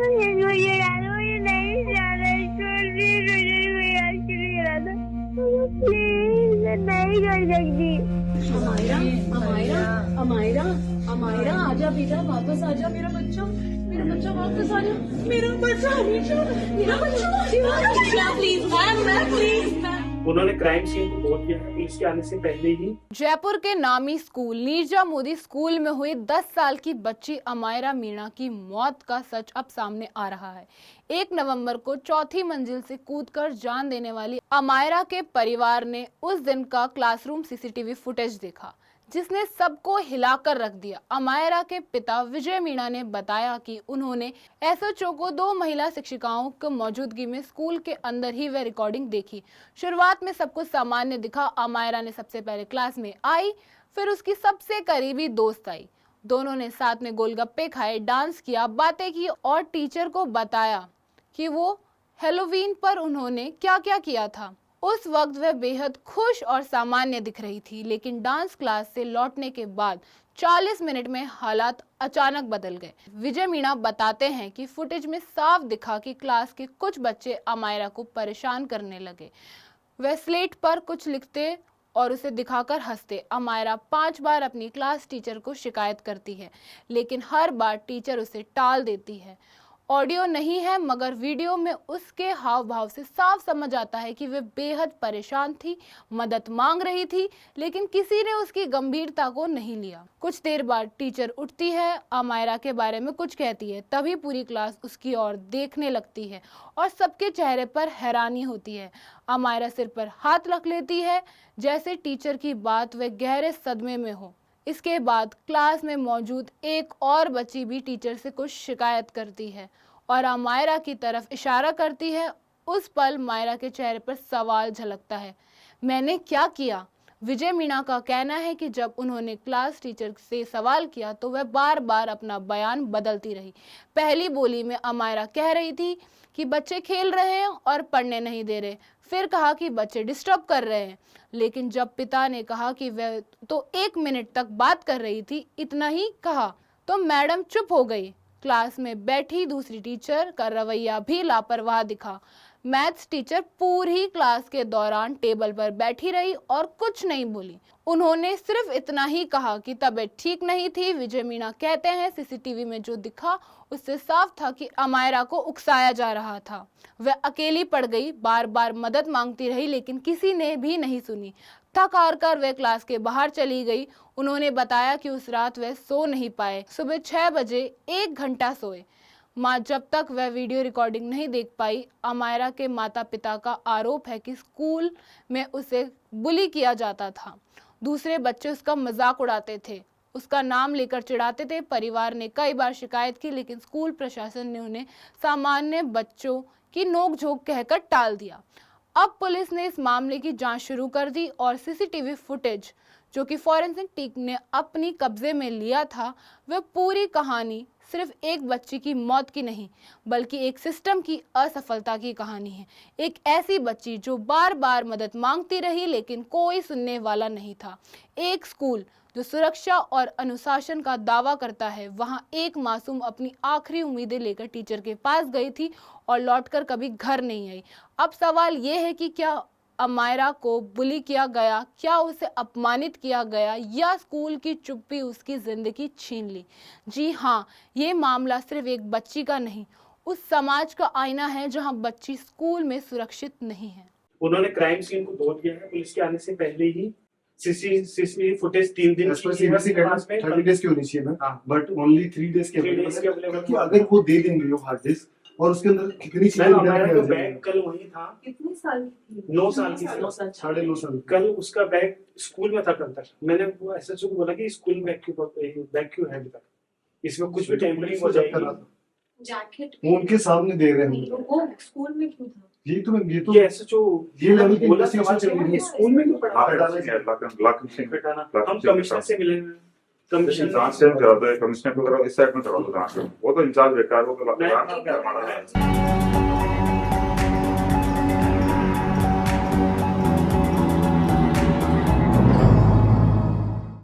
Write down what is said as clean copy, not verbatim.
मुझे नहीं जाना स्कूल, प्लीज मुझे कोई आजकल कराना, प्लीज नहीं कर सकती। अमायरा, अमायरा, अमायरा, अमायरा, आजा बेटा, वापस आजा मेरा बच्चा वापस आजा, मेरा बच्चा हमेशा, मेरा बच्चा प्लीज मैम प्लीज मैम। उन्होंने क्राइम सीन को नोट किया है, पुलिस के आने से पहले ही। जयपुर के नामी स्कूल नीरजा मोदी स्कूल में हुई 10 साल की बच्ची अमायरा मीणा की मौत का सच अब सामने आ रहा है। 1 नवंबर को चौथी मंजिल से कूदकर जान देने वाली अमायरा के परिवार ने उस दिन का क्लासरूम सीसीटीवी फुटेज देखा, जिसने सबको हिलाकर रख दिया। अमायरा के पिता विजय मीणा ने बताया कि उन्होंने एसएचओ को 2 महिला शिक्षिकाओं की मौजूदगी में स्कूल के अंदर ही वह रिकॉर्डिंग देखी। शुरुआत में सब कुछ सामान्य दिखा। अमायरा ने सबसे पहले क्लास में आई, फिर उसकी सबसे करीबी दोस्त आई। दोनों ने साथ में गोलगप्पे खाए, डांस किया, बातें की और टीचर को बताया कि वो हैलोवीन पर उन्होंने क्या क्या किया था। उस वक्त वह बेहद खुश और सामान्य दिख रही थी, लेकिन डांस क्लास से लौटने के बाद 40 मिनट में हालात अचानक बदल गए। विजय मीणा बताते हैं कि फुटेज में साफ दिखा कि क्लास के कुछ बच्चे अमायरा को परेशान करने लगे। वह स्लेट पर कुछ लिखते और उसे दिखाकर हंसते। अमायरा 5 बार अपनी क्लास टीचर को शिकायत करती है, लेकिन हर बार टीचर उसे टाल देती है। ऑडियो नहीं है, मगर वीडियो में उसके हाव भाव से साफ समझ आता है कि वह बेहद परेशान थी, मदद मांग रही थी, लेकिन किसी ने उसकी गंभीरता को नहीं लिया। कुछ देर बाद टीचर उठती है, अमायरा के बारे में कुछ कहती है, तभी पूरी क्लास उसकी ओर देखने लगती है और सबके चेहरे पर हैरानी होती है। अमायरा सिर पर हाथ रख लेती है, जैसे टीचर की बात वह गहरे सदमे में हो। इसके बाद क्लास में मौजूद एक और बच्ची भी टीचर से कुछ शिकायत करती है और अमायरा की तरफ इशारा करती है। उस पल मायरा के चेहरे पर सवाल झलकता है, मैंने क्या किया? विजय मीणा का कहना है कि जब उन्होंने क्लास टीचर से सवाल किया तो वह बार बार अपना बयान बदलती रही। पहली बोली में अमायरा कह रही थी कि बच्चे खेल रहे हैं और पढ़ने नहीं दे रहे, फिर कहा कि बच्चे डिस्टर्ब कर रहे हैं, लेकिन जब पिता ने कहा कि वह तो 1 मिनट तक बात कर रही थी, इतना ही कहा तो मैडम चुप हो गई। क्लास में बैठी दूसरी टीचर का रवैया भी लापरवाह दिखा। मैथ्स टीचर पूरी क्लास के दौरान टेबल पर बैठी रही और कुछ नहीं बोली। उन्होंने सिर्फ इतना ही कहा कि तबीयत ठीक नहीं थी। विजय मीणा कहते हैं, सीसीटीवी में जो दिखा उससे साफ था कि अमायरा को उकसाया जा रहा था। वह अकेली पड़ गई, बार बार मदद मांगती रही, लेकिन किसी ने भी नहीं सुनी। थक हार कर वह क्लास के बाहर चली गई। उन्होंने बताया कि उस रात वह सो नहीं पाए। सुबह 6 बजे 1 घंटा सोए। माँ जब तक वह वीडियो रिकॉर्डिंग नहीं देख पाई। अमायरा के माता पिता का आरोप है कि स्कूल में उसे बुली किया जाता था। दूसरे बच्चे उसका मजाक उड़ाते थे, उसका नाम लेकर चिढ़ाते थे। परिवार ने कई बार शिकायत की, लेकिन स्कूल प्रशासन ने उन्हें सामान्य बच्चों की नोक-झोंक कहकर टाल दिया। अब पुलिस ने इस मामले की जांच शुरू कर दी और सीसीटीवी फुटेज जो कि फॉरेंसिक टीम ने अपनी कब्जे में लिया था, वह पूरी कहानी सिर्फ एक बच्ची की मौत की नहीं, बल्कि एक सिस्टम की असफलता की कहानी है। एक ऐसी बच्ची जो बार बार मदद मांगती रही, लेकिन कोई सुनने वाला नहीं था। एक स्कूल जो सुरक्षा और अनुशासन का दावा करता है, वहां एक मासूम अपनी आखिरी उम्मीदें लेकर टीचर के पास गई थी और लौटकर कभी घर नहीं आई। अब सवाल ये है कि क्या अमायरा को बुली किया गया, क्या उसे अपमानित किया गया, या स्कूल की चुप्पी उसकी जिंदगी छीन ली? जी हाँ, ये मामला सिर्फ एक बच्ची का नहीं, उस समाज का आईना है जहां बच्ची स्कूल में सुरक्षित नहीं है। उन्होंने क्राइम सीन को नोट किया है, पुलिस के आने से पहले ही। सीसीटीवी फुटेज 3 दिन की 30 डेज की होनी चाहिए मैम, बट ओनली 3 डेज के क्योंकि अगर वो दे देंगे वो हार्ड डिस्क और उसके अंदर कितनी चीजें तो बैग कल वही था। कितने साल की थी? 9 साल की, 9.5 साल। कल उसका बैग स्कूल में था। कल तक मैंने वो एसएचओ को बोला कि स्कूल में बैग क्यों है अभी तक, इसमें कुछ भी टेम्परिंग हो जाएगी। जैकेट वो उनके सामने दे रहे हैं। वो स्कूल में क्यों था? ये एसएचओ ये लेवल की बोला इन्वेस्टिगेशन चल रही है। स्कूल में क्यों पढ़ा? हम कमिश्नर से मिले, कमिश्नर को इस साइड में करा दो, वो तो इंचार्ज बेकार, वो तो